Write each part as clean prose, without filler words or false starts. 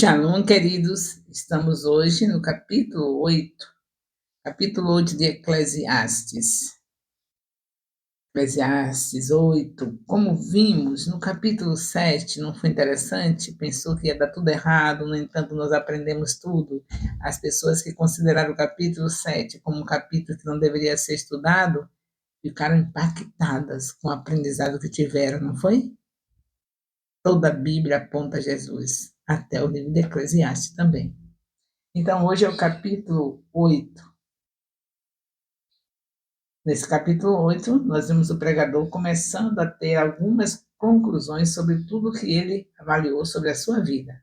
Shalom, queridos. Estamos hoje no capítulo 8 de Eclesiastes. Eclesiastes 8. Como vimos no capítulo 7, não foi interessante? Pensou que ia dar tudo errado, no entanto, nós aprendemos tudo. As pessoas que consideraram o capítulo 7 como um capítulo que não deveria ser estudado ficaram impactadas com o aprendizado que tiveram, não foi? Toda a Bíblia aponta a Jesus, até o livro de Eclesiastes também. Então, hoje é o capítulo 8. Nesse capítulo 8, nós vemos o pregador começando a ter algumas conclusões sobre tudo que ele avaliou sobre a sua vida.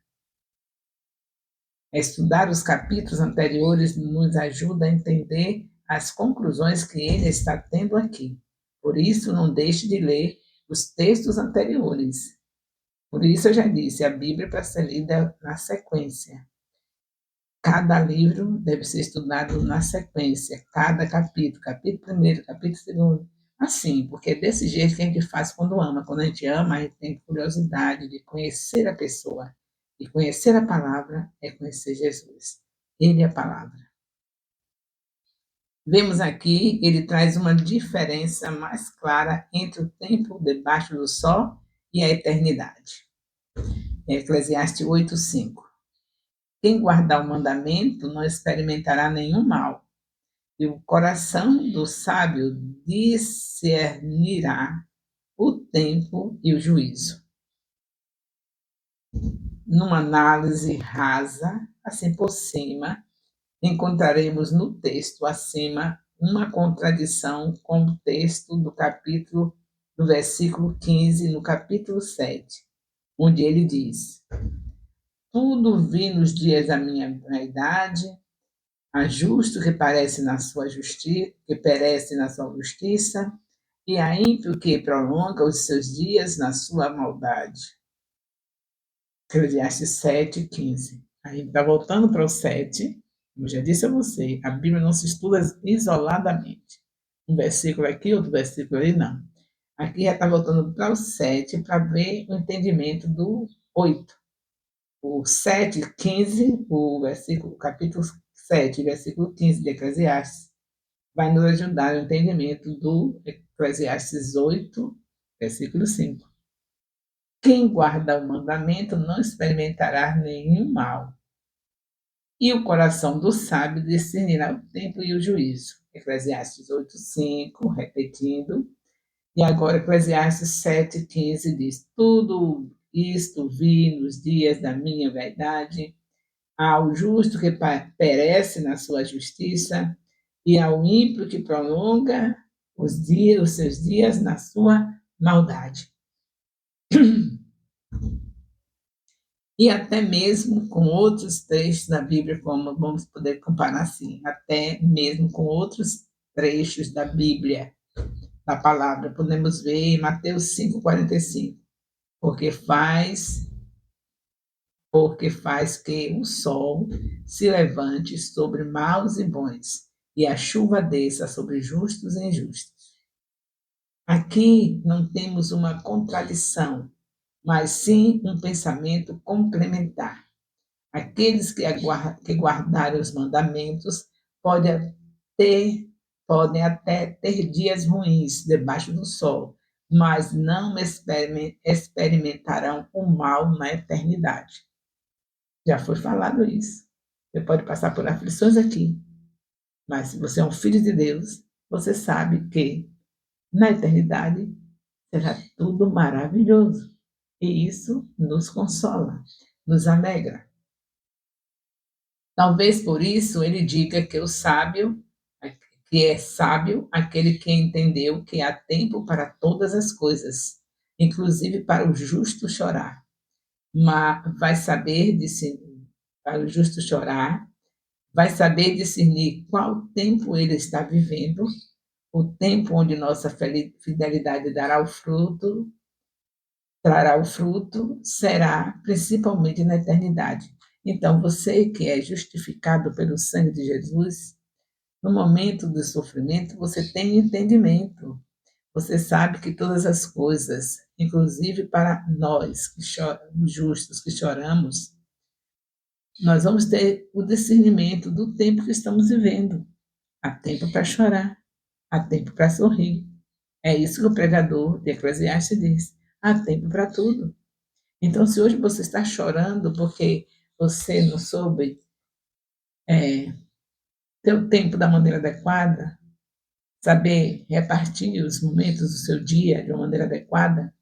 Estudar os capítulos anteriores nos ajuda a entender as conclusões que ele está tendo aqui. Por isso, não deixe de ler os textos anteriores. Por isso, eu já disse, a Bíblia é para ser lida na sequência. Cada livro deve ser estudado na sequência, cada capítulo, capítulo 1º, capítulo 2º, assim, porque é desse jeito que a gente faz quando ama. Quando a gente ama, a gente tem curiosidade de conhecer a pessoa. E conhecer a palavra é conhecer Jesus. Ele é a palavra. Vemos aqui, ele traz uma diferença mais clara entre o tempo debaixo do sol e a eternidade. Eclesiastes 8:5. Quem guardar o mandamento não experimentará nenhum mal, e o coração do sábio discernirá o tempo e o juízo. Numa análise rasa, assim por cima, encontraremos no texto acima uma contradição com o texto do versículo 15, no capítulo 7, onde ele diz: tudo vi nos dias da minha vaidade, há justo que perece na sua justiça, e há ímpio que prolonga os seus dias na sua maldade. Eclesiastes 7:15. Aí está voltando para o 7, como já disse a você, a Bíblia não se estuda isoladamente. Um versículo aqui, outro versículo ali, não. Aqui já está voltando para o 7 para ver o entendimento do 8. O 7:15, o capítulo 7, versículo 15 de Eclesiastes, vai nos ajudar no entendimento do Eclesiastes 8, versículo 5. Quem guarda o mandamento não experimentará nenhum mal, e o coração do sábio discernirá o tempo e o juízo. Eclesiastes 8:5, repetindo. E agora Eclesiastes 7:15 diz: tudo isto vi nos dias da minha vaidade, ao justo que perece na sua justiça, e ao ímpio que prolonga os seus dias na sua maldade. E até mesmo com outros trechos da Bíblia, como vamos poder comparar assim, até mesmo com outros trechos da Bíblia, da palavra, podemos ver em Mateus 5:45, porque faz que o sol se levante sobre maus e bons, e a chuva desça sobre justos e injustos. Aqui não temos uma contradição, mas sim um pensamento complementar. Aqueles que guardarem os mandamentos podem até ter dias ruins debaixo do sol, mas não experimentarão o mal na eternidade. Já foi falado isso. Você pode passar por aflições aqui, mas se você é um filho de Deus, você sabe que na eternidade será tudo maravilhoso. E isso nos consola, nos alegra. Talvez por isso ele diga que que é sábio aquele que entendeu que há tempo para todas as coisas, inclusive para o justo chorar. Mas vai saber para o justo chorar, vai saber discernir qual tempo ele está vivendo, o tempo onde nossa fidelidade trará o fruto, será principalmente na eternidade. Então, você que é justificado pelo sangue de Jesus, no momento do sofrimento, você tem entendimento. Você sabe que todas as coisas, inclusive para nós, justos, que choramos, nós vamos ter o discernimento do tempo que estamos vivendo. Há tempo para chorar, há tempo para sorrir. É isso que o pregador de Eclesiastes diz. Há tempo para tudo. Então, se hoje você está chorando porque você não soube ter o tempo da maneira adequada, saber repartir os momentos do seu dia de uma maneira adequada,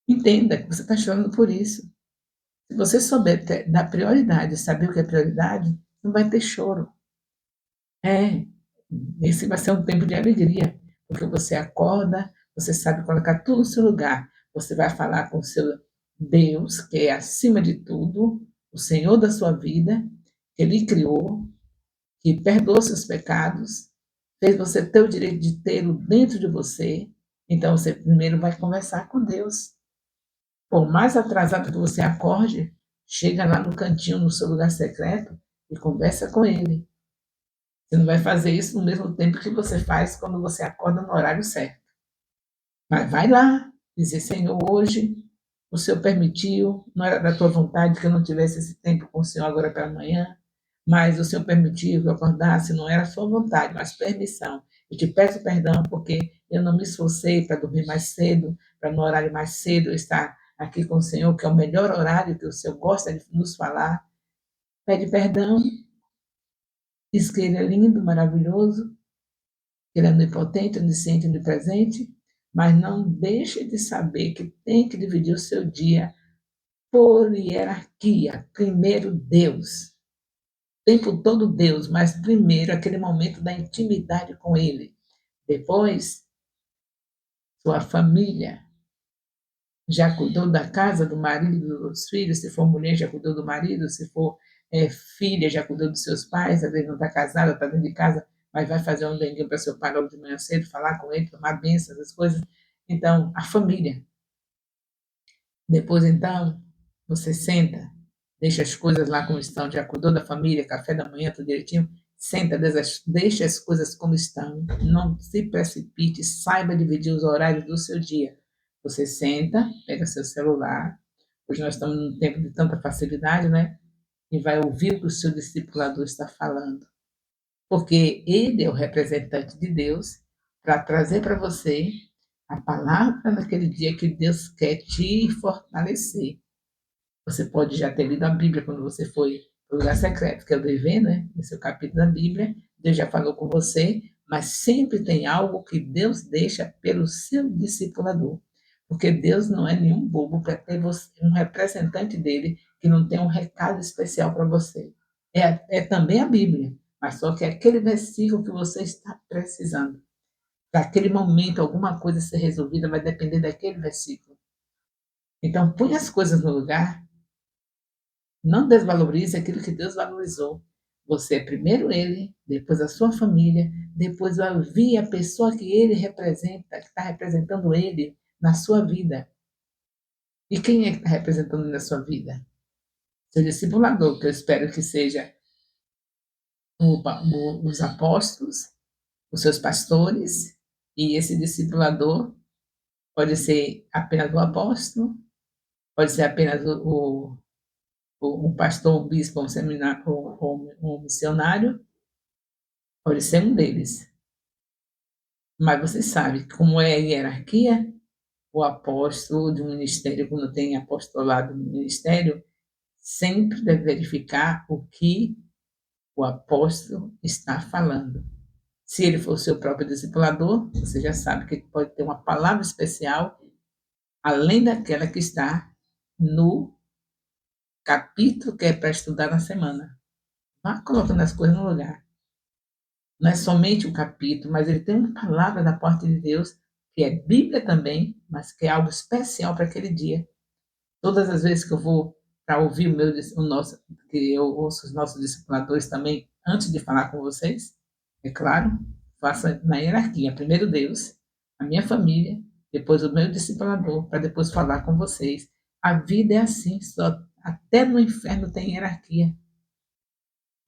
entenda que você está chorando por isso. Se você souber dar prioridade, saber o que é prioridade, não vai ter choro. É, esse vai ser um tempo de alegria, porque você acorda, você sabe colocar tudo no seu lugar. Você vai falar com o seu Deus, que é acima de tudo, o Senhor da sua vida, que Ele criou, que perdoou seus pecados, fez você ter o direito de tê-lo dentro de você. Então você primeiro vai conversar com Deus. Por mais atrasado que você acorde, chega lá no cantinho, no seu lugar secreto, e conversa com Ele. Você não vai fazer isso no mesmo tempo que você faz quando você acorda no horário certo. Mas vai lá, dizer, Senhor, hoje o Senhor permitiu, não era da tua vontade que eu não tivesse esse tempo com o Senhor agora pela manhã, mas o Senhor permitiu que eu acordasse, não era a sua vontade, mas permissão. Eu te peço perdão porque eu não me esforcei para dormir mais cedo, para no horário mais cedo eu estar aqui com o Senhor, que é o melhor horário que o Senhor gosta de nos falar. Pede perdão, diz que Ele é lindo, maravilhoso, que Ele é onipotente, onisciente, onipresente, mas não deixe de saber que tem que dividir o seu dia por hierarquia. Primeiro Deus, o tempo todo Deus, mas primeiro aquele momento da intimidade com Ele. Depois, sua família. Já cuidou da casa, do marido, dos filhos? Se for mulher, já cuidou do marido? Se for filha, já cuidou dos seus pais? Às vezes não está casada, está dentro de casa, mas vai fazer um denguinho para seu pai logo de manhã cedo, falar com ele, tomar bênçãos, as coisas. Então, a família. Depois, então, você senta, deixa as coisas lá como estão, já cuidou da família, café da manhã, tudo direitinho, senta, deixa as coisas como estão, não se precipite, saiba dividir os horários do seu dia. Você senta, pega seu celular, hoje nós estamos num tempo de tanta facilidade, né? E vai ouvir o que o seu discipulador está falando. Porque ele é o representante de Deus para trazer para você a palavra naquele dia que Deus quer te fortalecer. Você pode já ter lido a Bíblia quando você foi para o lugar secreto, que é o dever, né? Esse é o capítulo da Bíblia. Deus já falou com você, mas sempre tem algo que Deus deixa pelo seu discipulador. Porque Deus não é nenhum bobo para ter você, um representante dele que não tem um recado especial para você. É também a Bíblia, mas só que é aquele versículo que você está precisando. Para aquele momento, alguma coisa ser resolvida vai depender daquele versículo. Então, põe as coisas no lugar. Não desvalorize aquilo que Deus valorizou. Você é primeiro Ele, depois a sua família, depois vai ouvir a pessoa que Ele representa, que está representando Ele na sua vida. E quem é que está representando na sua vida? Seu discipulador, que eu espero que seja os apóstolos, os seus pastores, e esse discipulador pode ser apenas o apóstolo, pode ser apenas um pastor, um bispo, um seminário, um missionário, pode ser um deles. Mas você sabe como é a hierarquia? O apóstolo de um ministério, quando tem apostolado no ministério, sempre deve verificar o que o apóstolo está falando. Se ele for o seu próprio discipulador, você já sabe que ele pode ter uma palavra especial, além daquela que está no capítulo que é para estudar na semana. Vá colocando as coisas no lugar. Não é somente um capítulo, mas ele tem uma palavra da parte de Deus, que é Bíblia também, mas que é algo especial para aquele dia. Todas as vezes que eu vou para ouvir que eu ouço os nossos discipuladores também, antes de falar com vocês, é claro, faça na hierarquia. Primeiro Deus, a minha família, depois o meu discipulador, para depois falar com vocês. A vida é assim, só até no inferno tem hierarquia.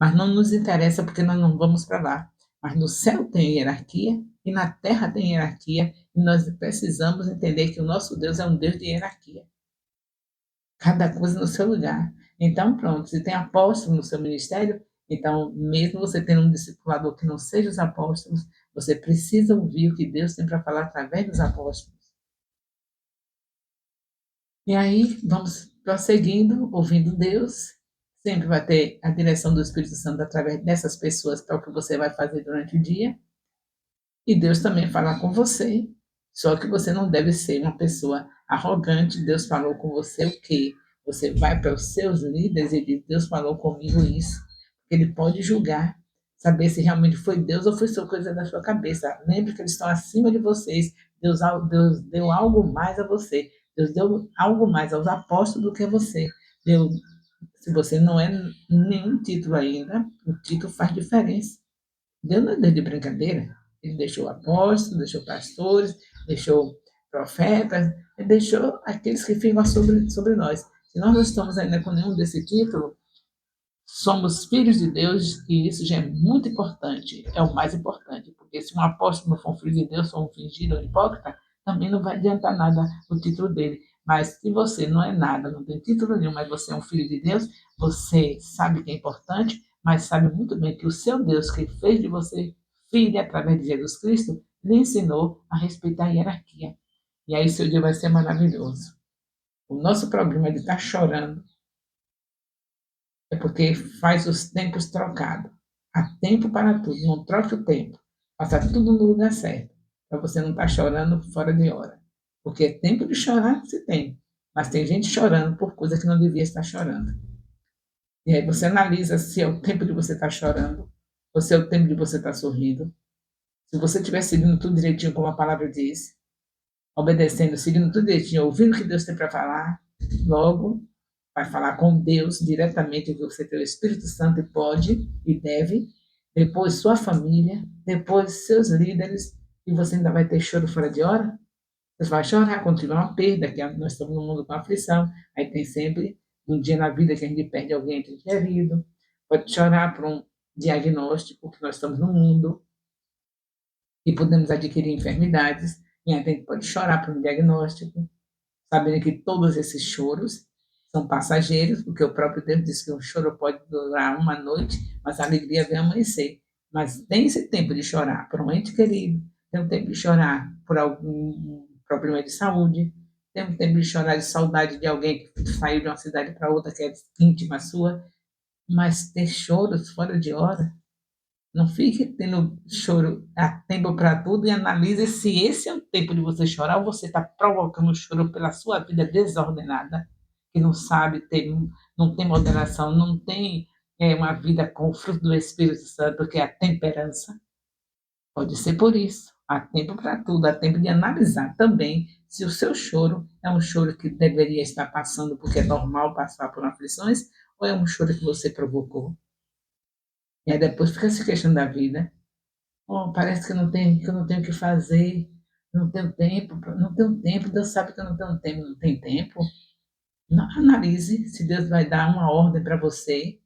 Mas não nos interessa porque nós não vamos para lá. Mas no céu tem hierarquia e na terra tem hierarquia e nós precisamos entender que o nosso Deus é um Deus de hierarquia. cada coisa no seu lugar. Então, pronto, se tem apóstolo no seu ministério, então, mesmo você tendo um discipulador que não seja os apóstolos, você precisa ouvir o que Deus tem para falar através dos apóstolos. E aí, vamos prosseguindo, ouvindo Deus. Sempre vai ter a direção do Espírito Santo através dessas pessoas para o que você vai fazer durante o dia. E Deus também fala com você. Só que você não deve ser uma pessoa arrogante. Deus falou com você o quê? Você vai para os seus líderes e diz: Deus falou comigo isso. Ele pode julgar, saber se realmente foi Deus ou foi só coisa da sua cabeça. Lembre que eles estão acima de vocês. Deus deu algo mais a você. Deus deu algo mais aos apóstolos do que a você. Deus, se você não é nenhum título ainda, o título faz diferença. Deus não é Deus de brincadeira. Ele deixou apóstolos, deixou pastores, deixou profetas, ele deixou aqueles que ficam sobre nós. Se nós não estamos ainda com nenhum desse título, somos filhos de Deus e isso já é muito importante, é o mais importante, porque se um apóstolo não for um filho de Deus, for um fingido ou hipócrita, também não vai adiantar nada o título dele. Mas se você não é nada, não tem título nenhum, mas você é um filho de Deus, você sabe que é importante, mas sabe muito bem que o seu Deus, que fez de você filho através de Jesus Cristo, lhe ensinou a respeitar a hierarquia. E aí seu dia vai ser maravilhoso. O nosso problema é de estar chorando é porque faz os tempos trocados. Há tempo para tudo, não troque o tempo. Faça tudo no lugar certo, para você não estar chorando fora de hora. Porque é tempo de chorar, se tem. Mas tem gente chorando por coisa que não devia estar chorando. E aí você analisa se é o tempo de você estar chorando, ou se é o tempo de você estar sorrindo. Se você estiver seguindo tudo direitinho, como a palavra diz, obedecendo, seguindo tudo direitinho, ouvindo o que Deus tem para falar, logo vai falar com Deus diretamente, que você tem o Espírito Santo e pode e deve, depois sua família, depois seus líderes, e você ainda vai ter choro fora de hora? Você vai chorar quando tiver uma perda, que nós estamos num mundo com aflição, aí tem sempre um dia na vida que a gente perde alguém entre querido, pode chorar por um diagnóstico, que nós estamos no mundo, e podemos adquirir enfermidades, e a gente pode chorar por um diagnóstico, sabendo que todos esses choros são passageiros, porque o próprio Deus diz que o choro pode durar uma noite, mas a alegria vem amanhecer. Mas tem esse tempo de chorar por um ente querido, tem um tempo de chorar por algum problema de saúde, tem um tempo de chorar de saudade de alguém que saiu de uma cidade para outra que é íntima sua, mas ter choros fora de hora, não fique tendo choro a tempo para tudo e analise se esse é o tempo de você chorar ou você está provocando choro pela sua vida desordenada, que não sabe ter, não tem moderação, não tem uma vida com o fruto do Espírito Santo, que é a temperança. Pode ser por isso. Há tempo para tudo, há tempo de analisar também se o seu choro é um choro que deveria estar passando porque é normal passar por aflições ou é um choro que você provocou. E aí depois fica se queixando da vida. Oh, parece que eu não tenho o que fazer, não tenho tempo, não tenho tempo, Deus sabe que eu não tenho tempo, não tem tempo. Não, analise se Deus vai dar uma ordem para você,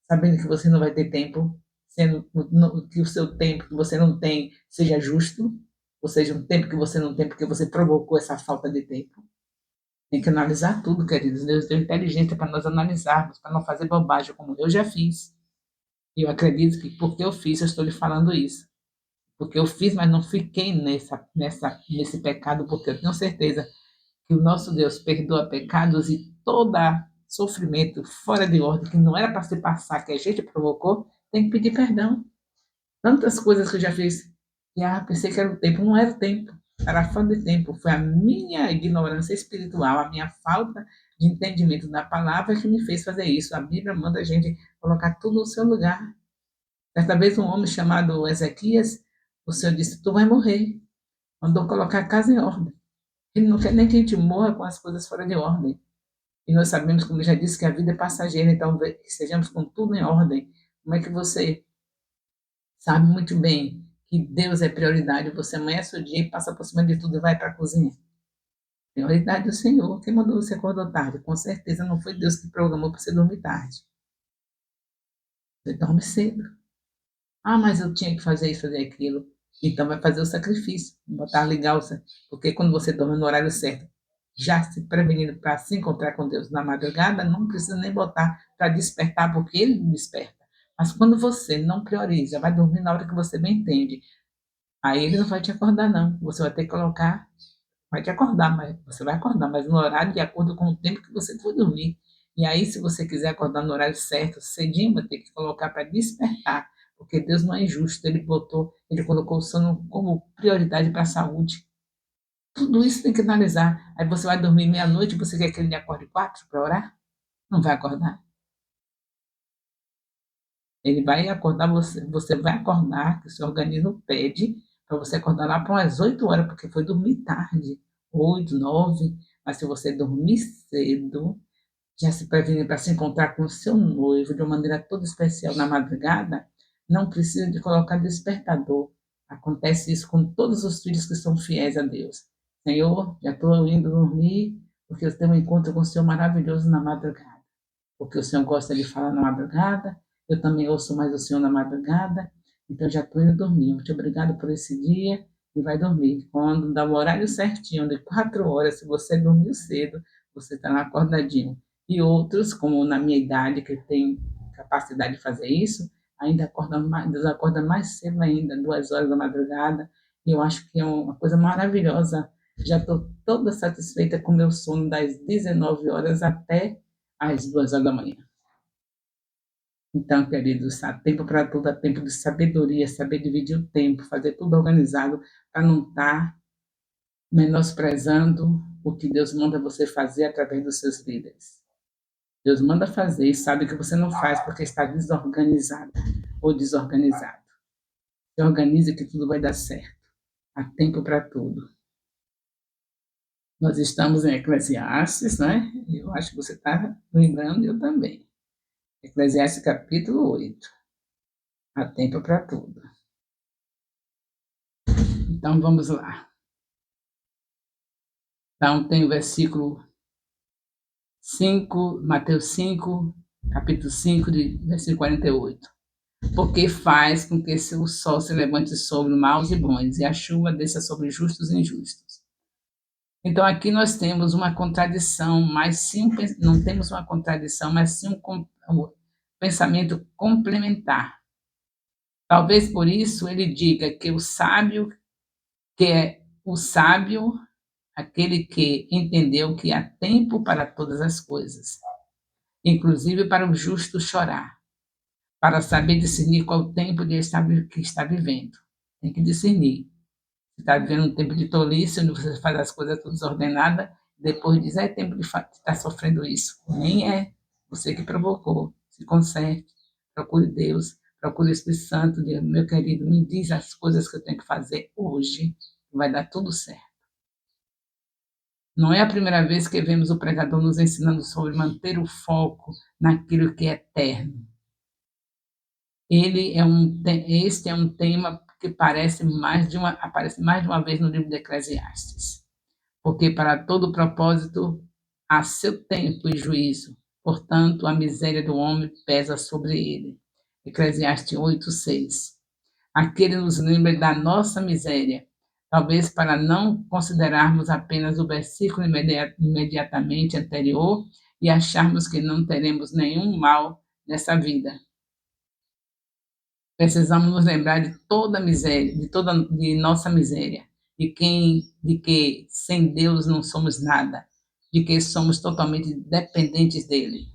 sabendo que você não vai ter tempo, sendo que o seu tempo que você não tem seja justo, ou seja, um tempo que você não tem porque você provocou essa falta de tempo. Tem que analisar tudo, queridos. Deus deu inteligência para nós analisarmos, para não fazer bobagem, como eu já fiz. E eu acredito que porque eu fiz, eu estou lhe falando isso. Porque eu fiz, mas não fiquei nesse pecado, porque eu tenho certeza que o nosso Deus perdoa pecados e todo sofrimento fora de ordem, que não era para se passar, que a gente provocou, tem que pedir perdão. Tantas coisas que eu já fiz, e pensei que era o tempo, não era o tempo, era a falta de tempo, foi a minha ignorância espiritual, a minha falta de entendimento da palavra que me fez fazer isso. A Bíblia manda a gente colocar tudo no seu lugar. Certa vez um homem chamado Ezequias, o Senhor disse, tu vai morrer. Mandou colocar a casa em ordem. Ele não quer nem que a gente morra com as coisas fora de ordem. E nós sabemos, como ele já disse, que a vida é passageira, então que sejamos com tudo em ordem. Como é que você sabe muito bem que Deus é prioridade, você amanhece o dia e passa por cima de tudo e vai para a cozinha? Prioridade do Senhor. Quem mandou você acordar tarde? Com certeza não foi Deus que programou para você dormir tarde. Você dorme cedo. Ah, mas eu tinha que fazer isso, fazer aquilo. Então vai fazer o sacrifício, botar ligar, porque quando você dorme no horário certo, já se prevenindo para se encontrar com Deus na madrugada, não precisa nem botar para despertar, porque Ele desperta. Mas quando você não prioriza, vai dormir na hora que você bem entende, aí Ele não vai te acordar, não. Você vai ter que colocar, vai te acordar, mas você vai acordar, mas no horário de acordo com o tempo que você for dormir. E aí, se você quiser acordar no horário certo, cedinho, vai ter que colocar para despertar, porque Deus não é injusto, Ele colocou o sono como prioridade para a saúde. Tudo isso tem que analisar. Aí você vai dormir meia-noite, você quer que ele acorde 4 para orar? Não vai acordar. Ele vai acordar você vai acordar, que o seu organismo pede para você acordar lá para umas 8 horas, porque foi dormir tarde, 8, 9. Mas se você dormir cedo, já se previne para se encontrar com o seu noivo de uma maneira toda especial na madrugada, não precisa de colocar despertador. Acontece isso com todos os filhos que são fiéis a Deus. Senhor, já estou indo dormir, porque eu tenho um encontro com o Senhor maravilhoso na madrugada. Porque o Senhor gosta de falar na madrugada, eu também ouço mais o Senhor na madrugada, então já estou indo dormir. Muito obrigado por esse dia e vai dormir. Quando dá o horário certinho, de 4 horas, se você dormiu cedo, você está lá acordadinho. E outros, como na minha idade, que tem capacidade de fazer isso, ainda acordam mais, Deus acorda mais cedo ainda, 2 horas da madrugada. E eu acho que é uma coisa maravilhosa. Já estou toda satisfeita com o meu sono das 19 horas até às 2 horas da manhã. Então, queridos, há tempo para tudo, há tempo de sabedoria, saber dividir o tempo, fazer tudo organizado para não estar menosprezando o que Deus manda você fazer através dos seus líderes. Deus manda fazer e sabe que você não faz porque está desorganizada ou desorganizado. Se organize que tudo vai dar certo. Há tempo para tudo. Nós estamos em Eclesiastes, né? Eu acho que você está lembrando, eu também. Eclesiastes capítulo 8. Há tempo para tudo. Então vamos lá. Então tem o versículo 5, Mateus 5, capítulo 5, versículo 48. Porque faz com que o sol se levante sobre maus e bons, e a chuva desça sobre justos e injustos. Então aqui nós temos uma contradição, mas sim, não temos uma contradição, mas sim um pensamento complementar. Talvez por isso ele diga que o sábio, que é o sábio, aquele que entendeu que há tempo para todas as coisas, inclusive para o justo chorar, para saber discernir qual o tempo que está vivendo. Tem que discernir. Você está vivendo um tempo de tolice, onde você faz as coisas tudo desordenadas, depois diz, é tempo de estar sofrendo isso. Nem é. Você que provocou. Se conserte. Procure Deus. Procure o Espírito Santo. Diz, meu querido, me diz as coisas que eu tenho que fazer hoje. Vai dar tudo certo. Não é a primeira vez que vemos o pregador nos ensinando sobre manter o foco naquilo que é eterno. Este é um tema que aparece mais de uma vez no livro de Eclesiastes. Porque para todo propósito há seu tempo e juízo. Portanto, a miséria do homem pesa sobre ele. Eclesiastes 8:6. Aquele nos lembra da nossa miséria, talvez para não considerarmos apenas o versículo imediatamente anterior e acharmos que não teremos nenhum mal nessa vida. Precisamos nos lembrar de toda a miséria, de nossa miséria, de que sem Deus não somos nada, de que somos totalmente dependentes dele.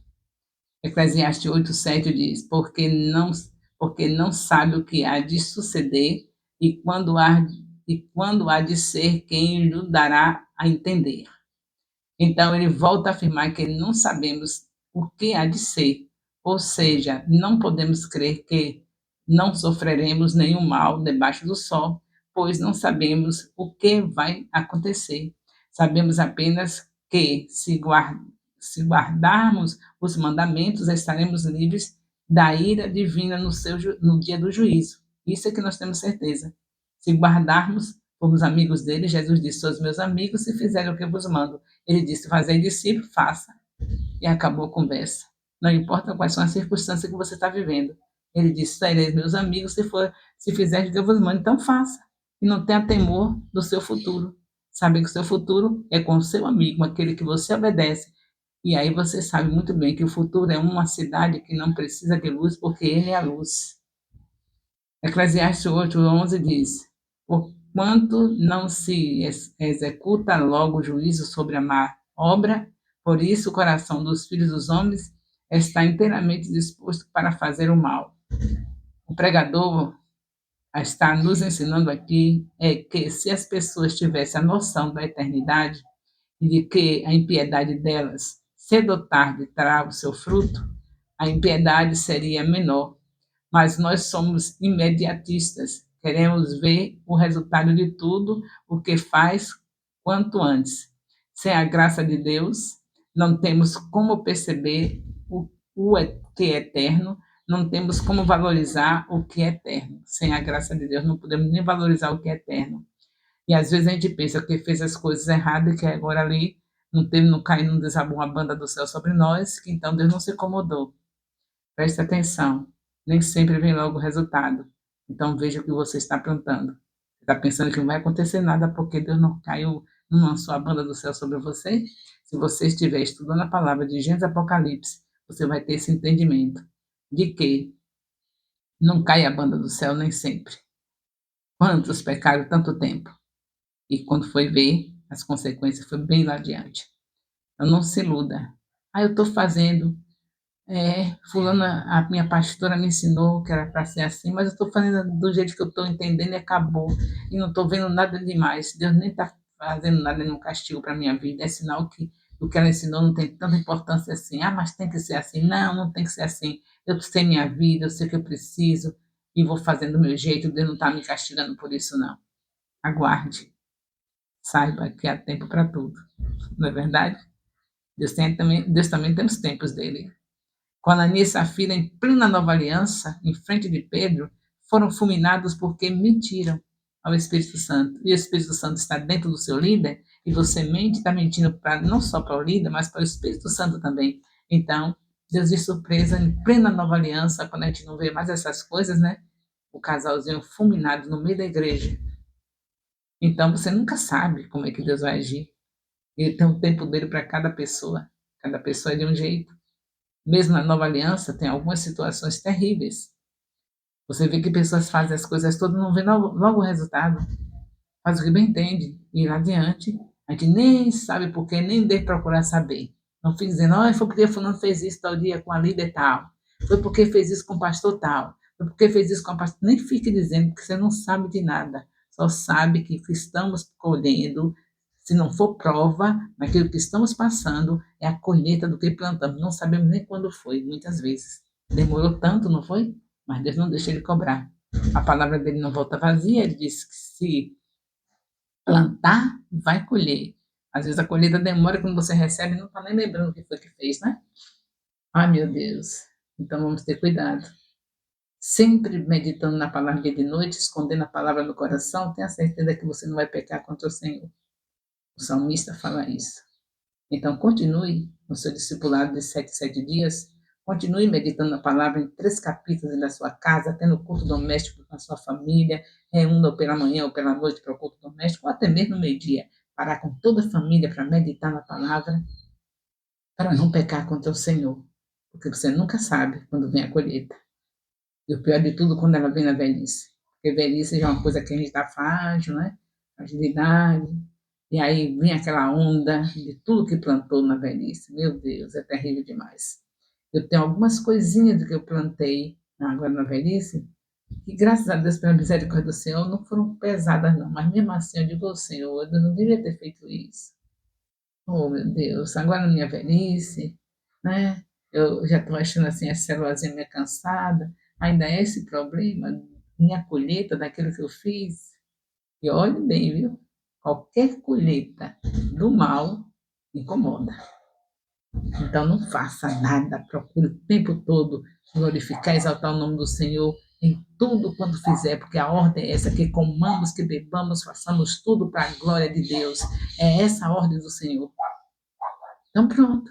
Eclesiastes 8:7 diz: porque não sabe o que há de suceder e quando há de ser quem lhe dará a entender. Então ele volta a afirmar que não sabemos o que há de ser, ou seja, não podemos crer que não sofreremos nenhum mal debaixo do sol, pois não sabemos o que vai acontecer. Sabemos apenas que se guardarmos os mandamentos, estaremos livres da ira divina no dia do juízo. Isso é que nós temos certeza. Se guardarmos, fomos amigos dele, Jesus disse, sois meus amigos, se fizerem o que eu vos mando. Ele disse, fazei discípulo, faça. E acabou a conversa. Não importa quais são as circunstâncias que você está vivendo. Ele disse, sereis meus amigos, se fizer o que eu vos mando, então faça. E não tenha temor do seu futuro. Saber que o seu futuro é com o seu amigo, aquele que você obedece. E aí você sabe muito bem que o futuro é uma cidade que não precisa de luz, porque ele é a luz. Eclesiastes 8:11 diz: Porquanto não se executa logo o juízo sobre a má obra, por isso o coração dos filhos dos homens está inteiramente disposto para fazer o mal. O pregador está nos ensinando aqui é que se as pessoas tivessem a noção da eternidade e de que a impiedade delas, cedo ou tarde, terá o seu fruto, a impiedade seria menor. Mas nós somos imediatistas, queremos ver o resultado de tudo o que faz quanto antes. Sem a graça de Deus, não temos como perceber o que é eterno, não temos como valorizar o que é eterno. Sem a graça de Deus, não podemos nem valorizar o que é eterno. E às vezes a gente pensa que fez as coisas erradas e que agora ali não teve, não caiu, não desabou uma banda do céu sobre nós, que então Deus não se incomodou. Preste atenção, nem sempre vem logo o resultado. Então veja o que você está plantando. Você está pensando que não vai acontecer nada porque Deus não caiu, não lançou a banda do céu sobre você? Se você estiver estudando a palavra de Gênesis e Apocalipse, você vai ter esse entendimento de que não cai a banda do céu nem sempre. Quantos pecaram tanto tempo? E quando foi ver, as consequências foi bem lá adiante. Então não se iluda. Ah, eu estou fazendo. Fulana, a minha pastora me ensinou que era para ser assim, mas eu estou fazendo do jeito que eu estou entendendo e acabou. E não estou vendo nada demais. Deus nem está fazendo nada, nenhum castigo para a minha vida. É sinal que o que ela ensinou não tem tanta importância assim. Ah, mas tem que ser assim. Não, não tem que ser assim. Eu sei minha vida, eu sei o que eu preciso e vou fazendo do meu jeito. Deus não está me castigando por isso, não. Aguarde. Saiba que há tempo para tudo. Não é verdade? Deus também tem os tempos dele. Com Ananias e Safira, em plena nova aliança, em frente de Pedro, foram fulminados porque mentiram ao Espírito Santo. E o Espírito Santo está dentro do seu líder, e você mente, está mentindo não só para o líder, mas para o Espírito Santo também. Então, Deus de surpresa, em plena nova aliança, quando a gente não vê mais essas coisas, né? O casalzinho fulminado no meio da igreja. Então, você nunca sabe como é que Deus vai agir. Ele tem um tempo dele para cada pessoa. Cada pessoa é de um jeito. Mesmo na nova aliança, tem algumas situações terríveis. Você vê que pessoas fazem as coisas todas e não vê logo o resultado. Faz o que bem entende. E lá adiante, a gente nem sabe por quê, nem deve procurar saber. Não fique dizendo, oh, foi porque fulano fez isso tal dia com a líder tal. Foi porque fez isso com o pastor tal. Foi porque fez isso com a pastor. Nem fique dizendo, porque você não sabe de nada. Só sabe que estamos colhendo, se não for prova, naquilo que estamos passando, é a colheita do que plantamos. Não sabemos nem quando foi, muitas vezes. Demorou tanto, não foi? Mas Deus não deixa ele cobrar. A palavra dele não volta vazia, ele diz que se plantar, vai colher. Às vezes a colheita demora, quando você recebe, não está nem lembrando o que foi que fez, né? Ai, meu Deus. Então vamos ter cuidado. Sempre meditando na palavra dia de noite, escondendo a palavra no coração, tenha certeza que você não vai pecar contra o Senhor. O salmista fala isso. Então, continue no seu discipulado de 7 dias, continue meditando na palavra em 3 capítulos da sua casa, tendo culto doméstico com a sua família, reúna ou pela manhã ou pela noite para o culto doméstico, ou até mesmo no meio-dia, parar com toda a família para meditar na palavra, para não pecar contra o Senhor, porque você nunca sabe quando vem a colheita. E o pior de tudo, quando ela vem na velhice, porque velhice já é uma coisa que a gente está frágil, né? Fragilidade. E aí vem aquela onda de tudo que plantou na velhice. Meu Deus, é terrível demais. Eu tenho algumas coisinhas que eu plantei agora na velhice, que graças a Deus, pela misericórdia do Senhor, não foram pesadas não. Mas mesmo assim eu digo ao Senhor, eu não devia ter feito isso. Oh, meu Deus, agora na minha velhice, né? Eu já estou achando assim, a célulazinha meio cansada. Ainda é esse problema, minha colheita daquilo que eu fiz. E olhe bem, viu? Qualquer colheita do mal incomoda. Então não faça nada, procure o tempo todo glorificar, exaltar o nome do Senhor em tudo quanto fizer, porque a ordem é essa, que comamos, que bebamos, façamos tudo para a glória de Deus. É essa a ordem do Senhor. Então pronto.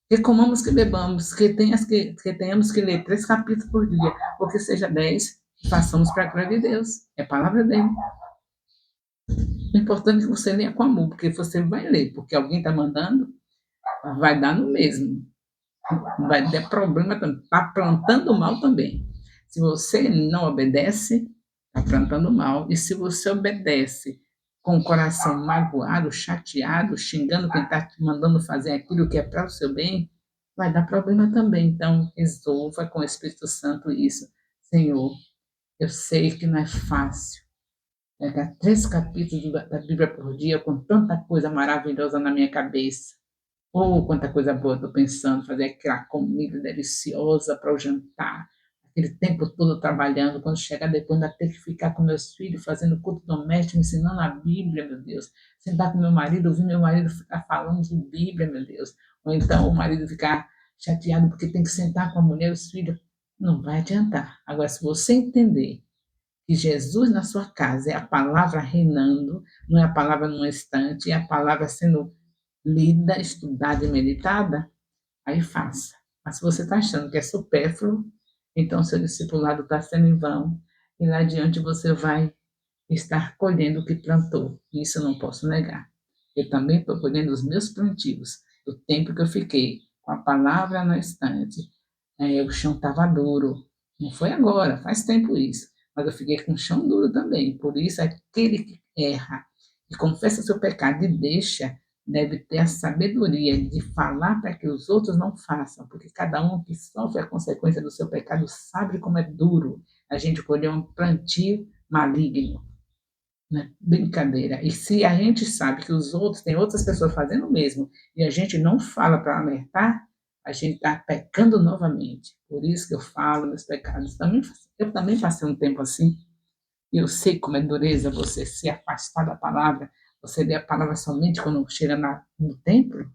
Que comamos, que bebamos, que tenhamos que ler 3 capítulos por dia, ou que seja 10, façamos para a glória de Deus. É a palavra dele. O importante é que você leia com amor, porque você vai ler, porque alguém está mandando, vai dar no mesmo. Vai dar problema também. Está plantando mal também. Se você não obedece, está plantando mal. E se você obedece com o coração magoado, chateado, xingando quem está te mandando fazer aquilo que é para o seu bem, vai dar problema também. Então, resolva com o Espírito Santo isso. Senhor, eu sei que não é fácil pegar 3 capítulos da Bíblia por dia com tanta coisa maravilhosa na minha cabeça. Oh, quanta coisa boa estou pensando, fazer aquela comida deliciosa para o jantar, aquele tempo todo trabalhando, quando chegar depois ainda ter que ficar com meus filhos fazendo culto doméstico, ensinando a Bíblia, meu Deus. Sentar com meu marido, ouvir meu marido ficar falando de Bíblia, meu Deus. Ou então o marido ficar chateado porque tem que sentar com a mulher e os filhos. Não vai adiantar. Agora, se você entender que Jesus na sua casa é a palavra reinando, não é a palavra num estante, é a palavra sendo lida, estudada e meditada, aí faça. Mas se você está achando que é supérfluo, então seu discipulado está sendo em vão, e lá adiante você vai estar colhendo o que plantou. Isso eu não posso negar. Eu também estou colhendo os meus plantios, do tempo que eu fiquei com a palavra na estante. O chão estava duro. Não foi agora, faz tempo isso. Mas eu fiquei com o chão duro também. Por isso, aquele que erra e confessa seu pecado e deixa, deve ter a sabedoria de falar para que os outros não façam, porque cada um que sofre a consequência do seu pecado sabe como é duro a gente colher um plantio maligno, né? Brincadeira. E se a gente sabe que os outros, tem outras pessoas fazendo o mesmo, e a gente não fala para alertar, a gente está pecando novamente. Por isso que eu falo meus pecados. Eu também passei um tempo assim, e eu sei como é dureza você se afastar da palavra, você ler a palavra somente quando chega no templo.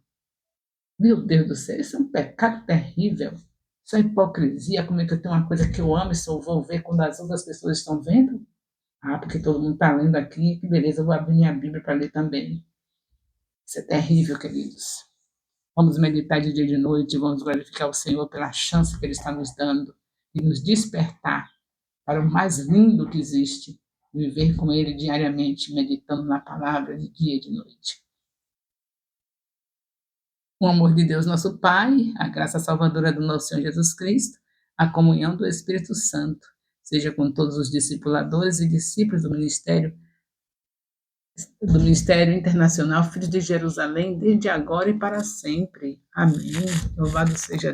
Meu Deus do céu, isso é um pecado terrível. Isso é hipocrisia. Como é que eu tenho uma coisa que eu amo e só vou ver quando as outras pessoas estão vendo? Ah, porque todo mundo está lendo aqui, que beleza, eu vou abrir minha Bíblia para ler também. Isso é terrível, queridos. Vamos meditar de dia e de noite, vamos glorificar o Senhor pela chance que Ele está nos dando e nos despertar para o mais lindo que existe, viver com Ele diariamente, meditando na palavra de dia e de noite. O amor de Deus, nosso Pai, a graça salvadora do nosso Senhor Jesus Cristo, a comunhão do Espírito Santo, seja com todos os discipuladores e discípulos do Ministério Internacional Filhos de Jerusalém, desde agora e para sempre. Amém. Louvado seja Deus.